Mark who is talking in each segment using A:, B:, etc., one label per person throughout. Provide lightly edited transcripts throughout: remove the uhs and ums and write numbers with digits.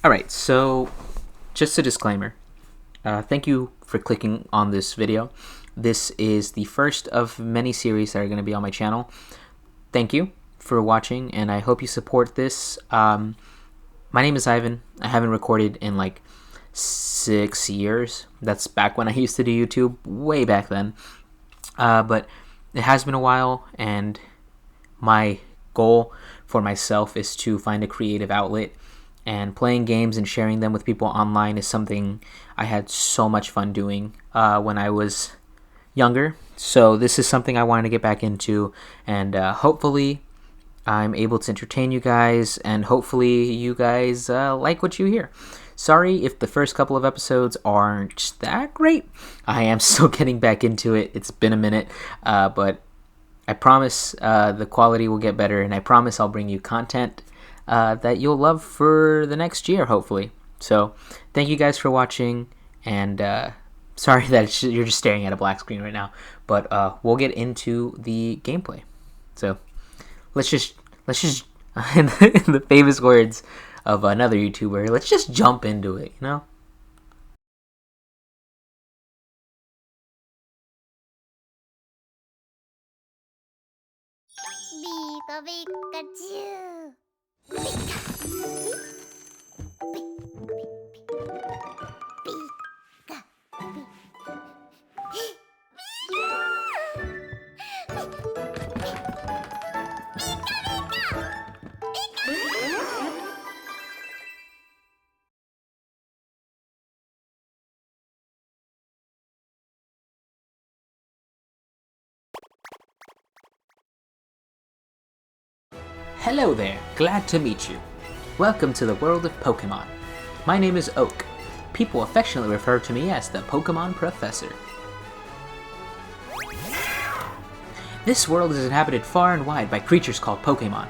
A: Alright, so just a disclaimer. Thank you for clicking on this video. This is the first of many series that are going to be on my channel. Thank you for watching, and I hope you support this. My name is Ivan. I haven't recorded in like 6 years. That's back when I used to do YouTube, way back then. But it has been a while, and my goal for myself is to find a creative outlet, and playing games and sharing them with people online is something I had so much fun doing when I was younger. So this is something I wanted to get back into, and hopefully I'm able to entertain you guys, and hopefully you guys like what you hear. Sorry if the first couple of episodes aren't that great. I am still getting back into it. It's been a minute, but I promise the quality will get better, and I promise I'll bring you content that you'll love for the next year, hopefully. So thank you guys for watching, and sorry that you're just staring at a black screen right now, but we'll get into the gameplay. So let's just in the famous words of another YouTuber, let's just jump into it, you know?
B: Pikachu.
A: Hello there, glad to meet you. Welcome to the world of Pokemon. My name is Oak. People affectionately refer to me as the Pokemon Professor. This world is inhabited far and wide by creatures called Pokemon.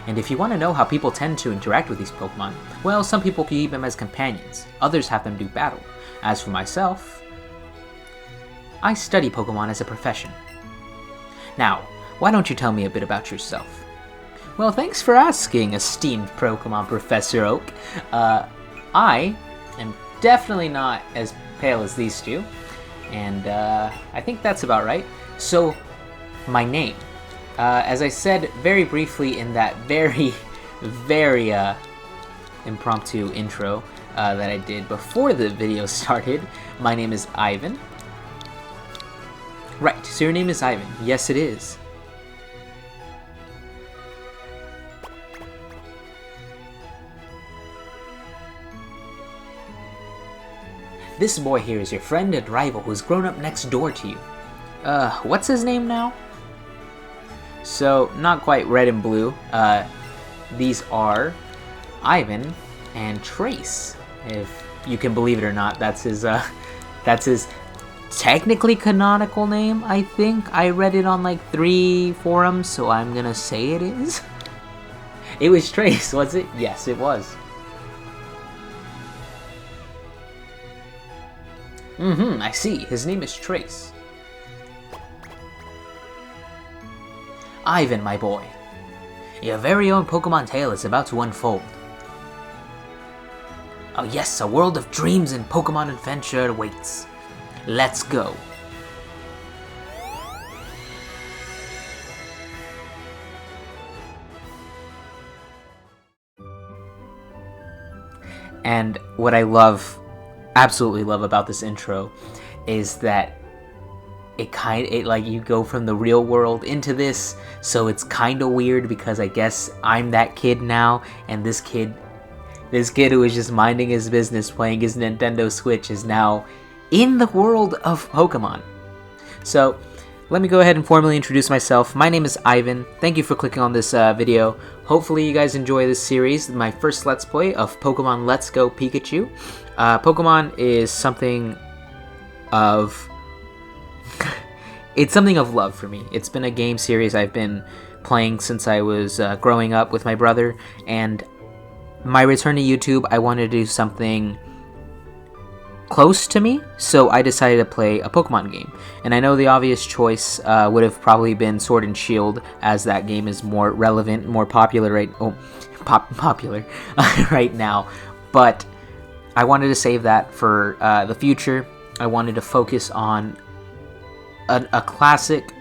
A: And if you want to know how people tend to interact with these Pokemon, well, some people keep them as companions, others have them do battle. As for myself, I study Pokemon as a profession. Now, why don't you tell me a bit about yourself? Well, thanks for asking, esteemed Pokemon Professor Oak. I am definitely not as pale as these two, and I think that's about right. So, my name. As I said very briefly in that very impromptu intro that I did before the video started, my name is Ivan. Right, so your name is Ivan. Yes, it is. This boy here is your friend and rival who's grown up next door to you. What's his name now? So, not quite red and blue. These are Ivan and Trace. If you can believe it or not, that's his technically canonical name, I think. I read it on like 3 forums, so I'm gonna say it is. It was Trace, was it? Yes, it was. I see. His name is Trace. Ivan, my boy. Your very own Pokemon tale is about to unfold. Oh yes, a world of dreams and Pokemon adventure awaits. Let's go. And what I absolutely love about this intro is that it like you go from the real world into this, so it's kind of weird because I guess I'm that kid now, and this kid who was just minding his business playing his Nintendo Switch is now in the world of Pokemon. So let me go ahead and formally introduce myself. My name is Ivan. Thank you for clicking on this video. Hopefully you guys enjoy this series, my first Let's Play of Pokemon Let's Go Pikachu. Pokemon is something of... it's something of love for me. It's been a game series I've been playing since I was growing up with my brother, and my return to YouTube, I wanted to do something close to me, so I decided to play a Pokemon game. And I know the obvious choice would have probably been Sword and Shield, as that game is more relevant, more popular right now. But I wanted to save that for the future. I wanted to focus on a classic,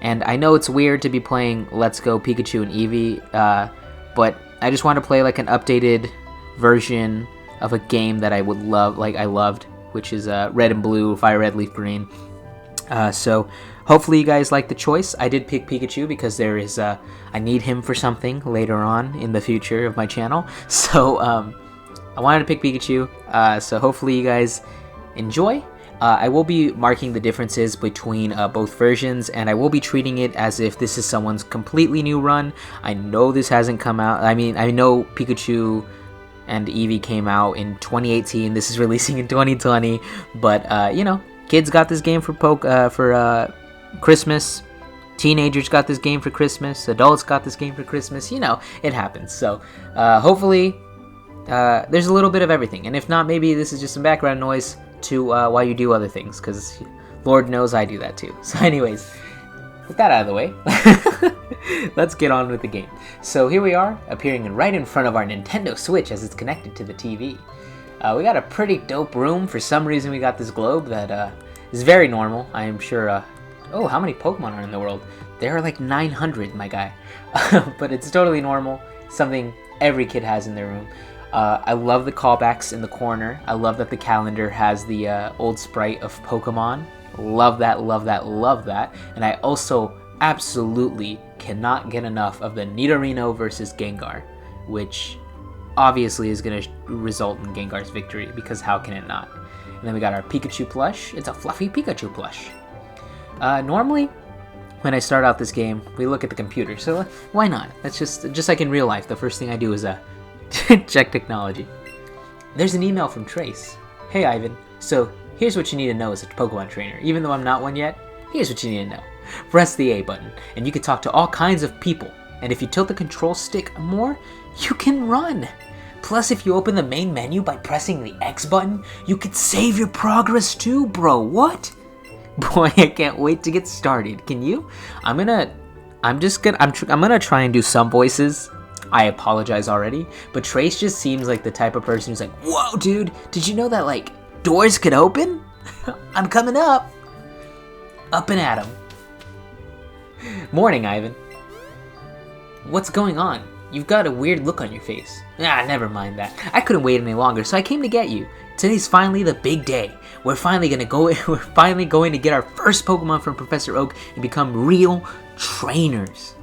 A: and I know it's weird to be playing Let's Go Pikachu and Eevee, but I just want to play like an updated version of a game that I would love, like I loved, which is Red and Blue, Fire Red, Leaf Green. So hopefully you guys like the choice. I did pick Pikachu because there is I need him for something later on in the future of my channel. So I wanted to pick Pikachu. So hopefully you guys enjoy. I will be marking the differences between both versions, and I will be treating it as if this is someone's completely new run. I know this hasn't come out. I mean, I know Pikachu and Eevee came out in 2018. This is releasing in 2020, but you know, kids got this game for Christmas. Teenagers got this game for Christmas. Adults got this game for Christmas. You know, it happens. So hopefully there's a little bit of everything, and if not, maybe this is just some background noise to while you do other things, because Lord knows I do that too. So anyways, with that out of the way, let's get on with the game. So here we are, appearing right in front of our Nintendo Switch as it's connected to the TV. We got a pretty dope room. For some reason we got this globe that is very normal. I am sure, oh, how many Pokemon are in the world? There are like 900, my guy. But it's totally normal, something every kid has in their room. I love the callbacks in the corner. I love that the calendar has the old sprite of Pokemon. Love that, love that, love that. And I also absolutely cannot get enough of the Nidorino versus Gengar, which obviously is going to result in Gengar's victory, because how can it not? And then we got our Pikachu plush. It's a fluffy Pikachu plush. Normally, when I start out this game, we look at the computer, so why not? That's just like in real life, the first thing I do is check technology. There's an email from Trace. Hey Ivan, so here's what you need to know as a Pokemon trainer. Even though I'm not one yet, here's what you need to know. Press the A button, and you can talk to all kinds of people. And if you tilt the control stick more, you can run. Plus, if you open the main menu by pressing the X button, you could save your progress too, bro. What? Boy, I can't wait to get started. Can you? I'm gonna try and do some voices. I apologize already, but Trace just seems like the type of person who's like, whoa, dude, did you know that, like, doors could open? I'm coming up. Up and at 'em. Morning, Ivan. What's going on? You've got a weird look on your face. Ah, never mind that. I couldn't wait any longer, so I came to get you. Today's finally the big day. We're finally going to get our first Pokemon from Professor Oak and become real trainers.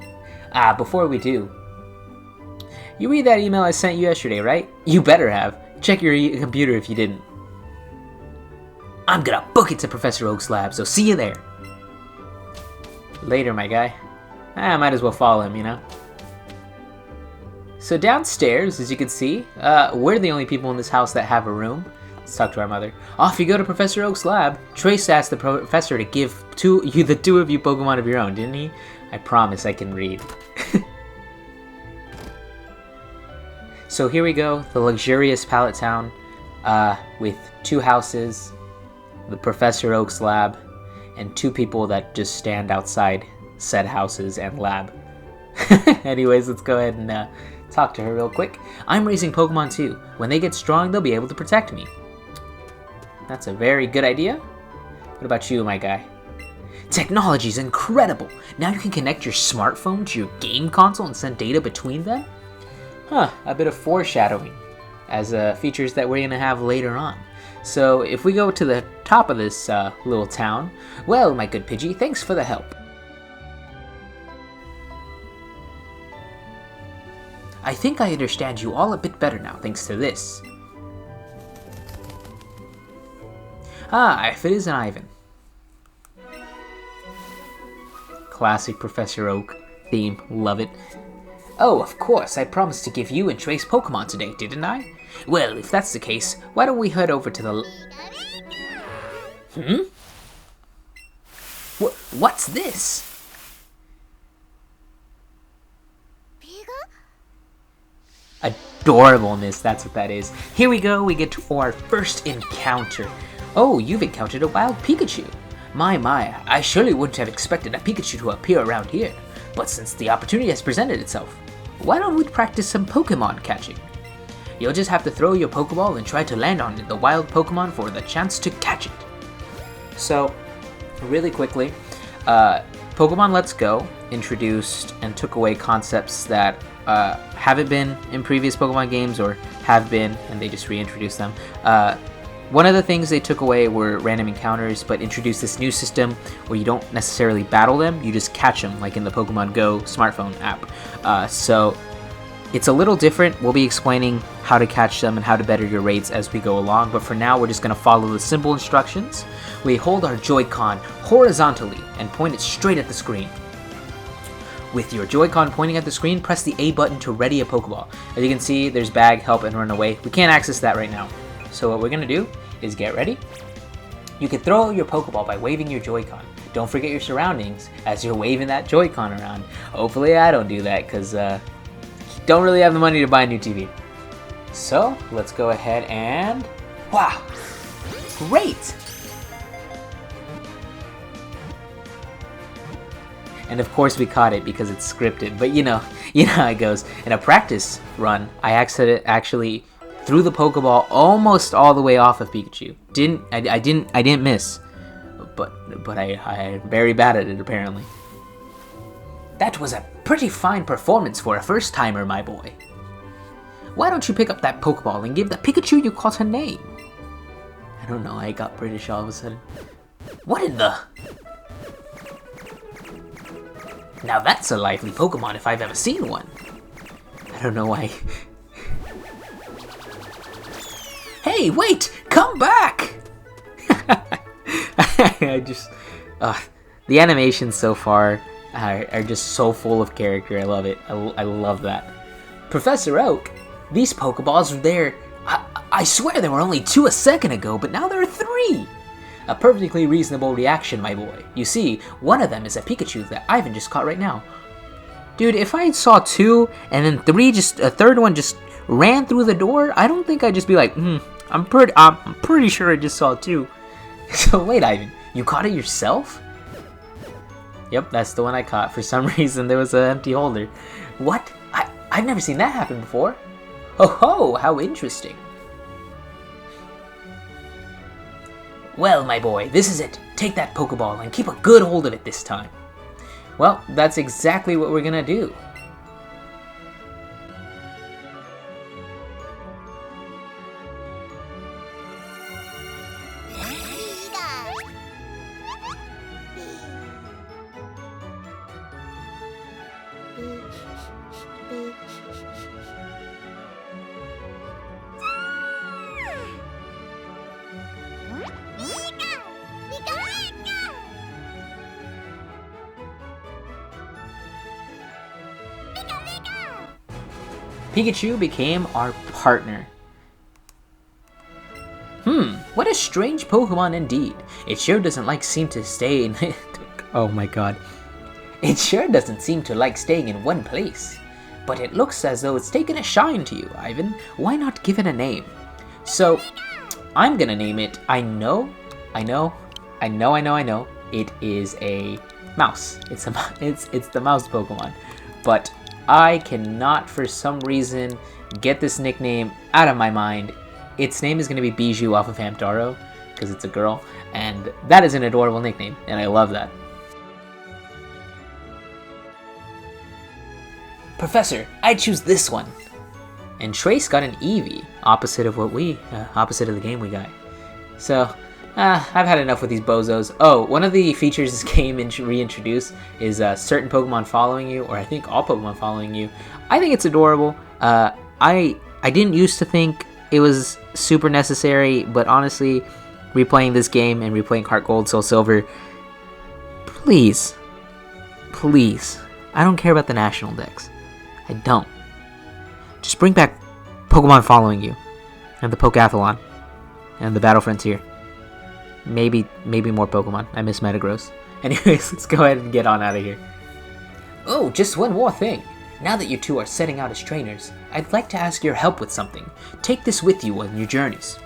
A: Before we do, you read that email I sent you yesterday, right? You better have. Check your computer if you didn't. I'm gonna book it to Professor Oak's lab, so see you there. Later, my guy. I might as well follow him, you know? So downstairs, as you can see, we're the only people in this house that have a room. Let's talk to our mother. Off you go to Professor Oak's lab. Trace asked the professor to give the two of you Pokemon of your own, didn't he? I promise I can read. So here we go, the luxurious Pallet Town, with two houses, the Professor Oak's lab, and two people that just stand outside said houses and lab. Anyways, let's go ahead and talk to her real quick. I'm raising Pokemon too. When they get strong, they'll be able to protect me. That's a very good idea. What about you, my guy? Technology's incredible. Now you can connect your smartphone to your game console and send data between them? Huh, a bit of foreshadowing as features that we're going to have later on. So if we go to the top of this little town, well, my good Pidgey, thanks for the help. I think I understand you all a bit better now, thanks to this. If it isn't Ivan. Classic Professor Oak theme, love it. Oh, of course, I promised to give you and Trace Pokemon today, didn't I? Well, if that's the case, why don't we head over to the... What's this? Adorableness, that's what that is. Here we go, we get to our first encounter. Oh, you've encountered a wild Pikachu. My, I surely wouldn't have expected a Pikachu to appear around here. But since the opportunity has presented itself, why don't we practice some Pokemon catching? You'll just have to throw your Pokeball and try to land on the wild Pokemon for the chance to catch it. So, really quickly, Pokemon Let's Go introduced and took away concepts that haven't been in previous Pokemon games or have been, and they just reintroduced them. One of the things they took away were random encounters, but introduced this new system where you don't necessarily battle them, you just catch them, like in the Pokemon Go smartphone app. So it's a little different. We'll be explaining how to catch them and how to better your rates as we go along, but for now we're just going to follow the simple instructions. We hold our Joy-Con horizontally and point it straight at the screen. With your Joy-Con pointing at the screen, press the A button to ready a Pokeball. As you can see, there's Bag, Help, and Run Away. We can't access that right now. So what we're going to do is get ready. You can throw your Pokeball by waving your Joy-Con. Don't forget your surroundings as you're waving that Joy-Con around. Hopefully I don't do that because don't really have the money to buy a new TV. So let's go ahead and... Wow! Great! And of course we caught it because it's scripted, but you know how it goes. In a practice run, I actually threw the Pokeball almost all the way off of Pikachu. I didn't miss, but I'm very bad at it apparently. That was a pretty fine performance for a first timer, my boy. Why don't you pick up that Pokeball and give the Pikachu you caught a name? I don't know. I got British all of a sudden. What in the? Now that's a lively Pokemon if I've ever seen one. I don't know why. Hey, wait! Come back! The animations so far are just so full of character. I love it. I love that. Professor Oak, these Pokeballs are there. I swear there were only 2 a second ago, but now there are 3! A perfectly reasonable reaction, my boy. You see, one of them is a Pikachu that Ivan just caught right now. Dude, if I saw 2 and then 3, just a third one just ran through the door, I don't think I'd just be like, I'm pretty sure I just saw 2. So wait, Ivan, you caught it yourself? Yep, that's the one I caught. For some reason, there was an empty holder. What? I've never seen that happen before. Oh ho, how interesting. Well, my boy, this is it. Take that Pokeball and keep a good hold of it this time. Well, that's exactly what we're gonna do. Pikachu became our partner. What a strange Pokemon indeed. It sure doesn't seem to stay in... Oh my god. It sure doesn't seem to like staying in one place. But it looks as though it's taken a shine to you, Ivan. Why not give it a name? So, I'm gonna name it... I know. It is a mouse. It's the mouse Pokemon. But I cannot, for some reason, get this nickname out of my mind. Its name is going to be Bijou off of Hamtaro, because it's a girl, and that is an adorable nickname, and I love that. Professor, I choose this one. And Trace got an Eevee, opposite of the game we got. So, I've had enough with these bozos. Oh, one of the features this game reintroduced is certain Pokemon following you, or I think all Pokemon following you. I think it's adorable. I didn't used to think it was super necessary, but honestly, replaying this game and replaying Heart Gold, Soul Silver, please, I don't care about the national decks. I don't. Just bring back Pokemon following you, and the Pokeathlon, and the Battle Frontier. Maybe more Pokemon. I miss Metagross. Anyways, let's go ahead and get on out of here. Oh, just one more thing. Now that you two are setting out as trainers, I'd like to ask your help with something. Take this with you on your journeys.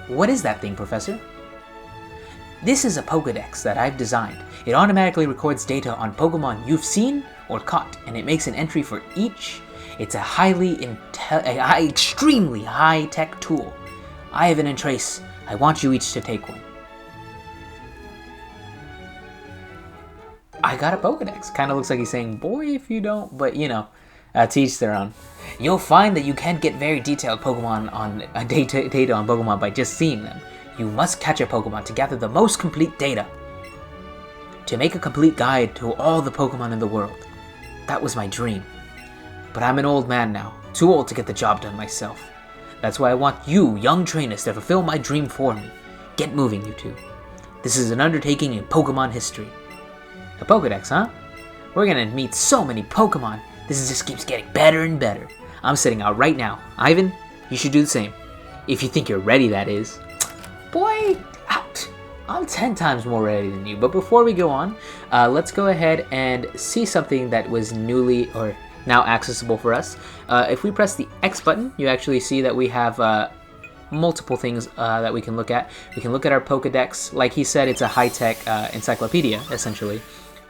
A: What is that thing, Professor? This is a Pokedex that I've designed. It automatically records data on Pokemon you've seen or caught, and it makes an entry for each. It's a extremely high-tech tool. Ivan and Trace, I want you each to take one. I got a Pokedex. Kind of looks like he's saying, boy, if you don't, but you know, to each their own. You'll find that you can't get very detailed Pokemon on data on Pokemon by just seeing them. You must catch a Pokemon to gather the most complete data. To make a complete guide to all the Pokemon in the world. That was my dream. But I'm an old man now, too old to get the job done myself. That's why I want you, young trainers, to fulfill my dream for me. Get moving, you two. This is an undertaking in Pokemon history. A Pokedex, huh? We're gonna meet so many Pokemon. This just keeps getting better and better. I'm setting out right now. Ivan, you should do the same. If you think you're ready, that is. Boy, I'm 10 times more ready than you. But before we go on, let's go ahead and see something that was newly or now accessible for us. If we press the X button, you actually see that we have multiple things that we can look at. We can look at our Pokedex. Like he said, it's a high-tech encyclopedia, essentially.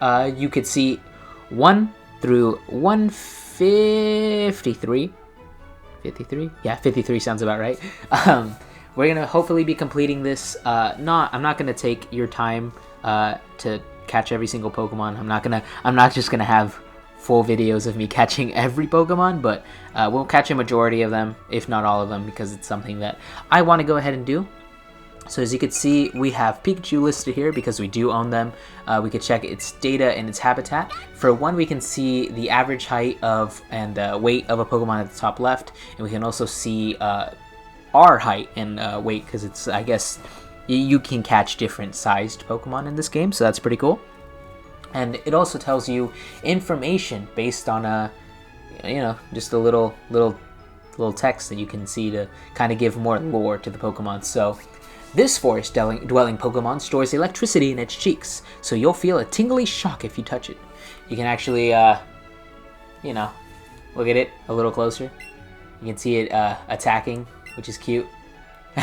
A: You could see 1 through 153. 53? Yeah, 53 sounds about right. We're gonna hopefully be completing this. I'm not gonna take your time to catch every single Pokemon. I'm not just gonna have full videos of me catching every Pokemon, but we'll catch a majority of them, if not all of them, because it's something that I want to go ahead and do. So as you can see, we have Pikachu listed here because we do own them. We could check its data and its habitat. For one, we can see the average height of and weight of a Pokemon at the top left, and we can also see our height and weight, because it's, I guess, you can catch different sized Pokemon in this game, so that's pretty cool. And it also tells you information based on just a little text that you can see to kind of give more lore to the Pokemon. So this forest-dwelling Pokemon stores electricity in its cheeks, so you'll feel a tingly shock if you touch it. You can actually, look at it a little closer. You can see it attacking, which is cute.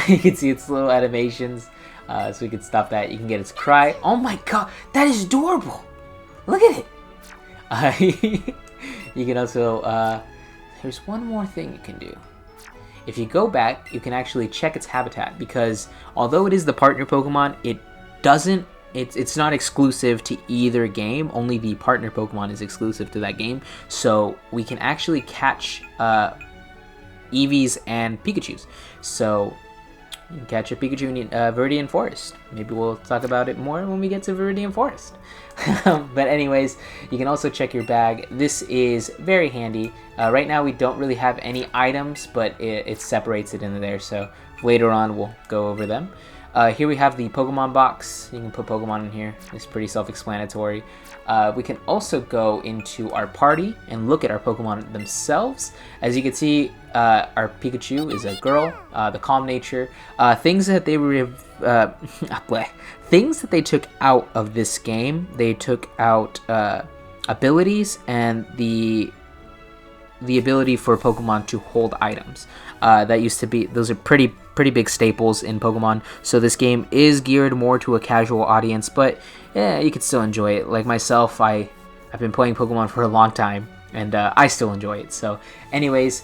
A: You can see its little animations, so we can stop that. You can get its cry. Oh my god, that is adorable! Look at it! You can also, there's one more thing you can do. If you go back, you can actually check its habitat, because although it is the partner Pokemon, it's not exclusive to either game. Only the partner Pokemon is exclusive to that game. So we can actually catch Eevees and Pikachus. So you can catch a Pikachu in Viridian Forest. Maybe we'll talk about it more when we get to Viridian Forest. But anyways, you can also check your bag. This is very handy. Right now we don't really have any items, but it separates it into there, so later on we'll go over them. Here we have the Pokemon box. You can put Pokemon in here. It's pretty self-explanatory. We can also go into our party and look at our Pokemon themselves. As you can see, our Pikachu is a girl, the calm nature. Things that they took out of this game, they took out abilities and the ability for Pokemon to hold items. That used to be, those are pretty big staples in Pokemon. So this game is geared more to a casual audience, but yeah, you can still enjoy it. Like myself, I've been playing Pokemon for a long time, and I still enjoy it. So anyways,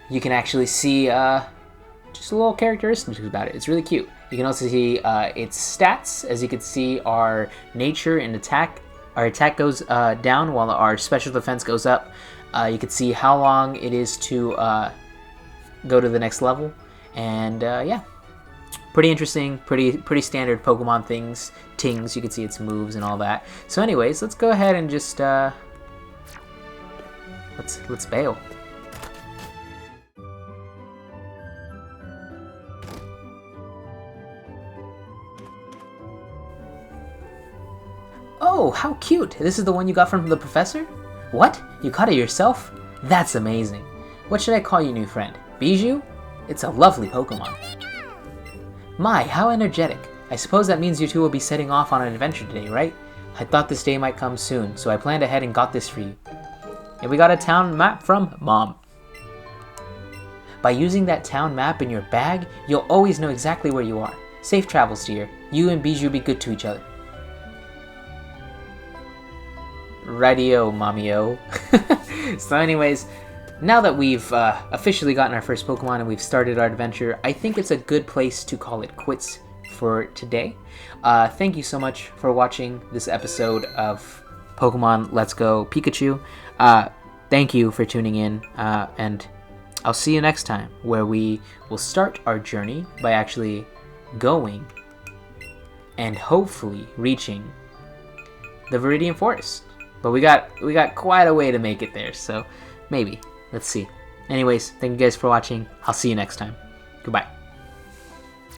A: you can actually see just a little characteristics about it. It's really cute. You can also see its stats. As you can see, our nature and attack. Our attack goes down while our special defense goes up. You can see how long it is to go to the next level. And yeah, pretty interesting, pretty standard Pokemon things. You can see its moves and all that. So anyways, let's go ahead and just let's bail. Oh, how cute! This is the one you got from the professor? What? You caught it yourself? That's amazing. What should I call you, new friend? Bijou? It's a lovely Pokemon. My, how energetic. I suppose that means you two will be setting off on an adventure today, right? I thought this day might come soon, so I planned ahead and got this for you. And we got a town map from Mom. By using that town map in your bag, you'll always know exactly where you are. Safe travels, dear. You and Bijou be good to each other. Radio, Mamio. So anyways, now that we've officially gotten our first Pokemon and we've started our adventure, I think it's a good place to call it quits for today. Thank you so much for watching this episode of Pokemon Let's Go Pikachu. Thank you for tuning in, and I'll see you next time, where we will start our journey by actually going and hopefully reaching the Viridian Forest. But we got quite a way to make it there, so maybe. Let's see. Anyways, thank you guys for watching. I'll see you next time. Goodbye.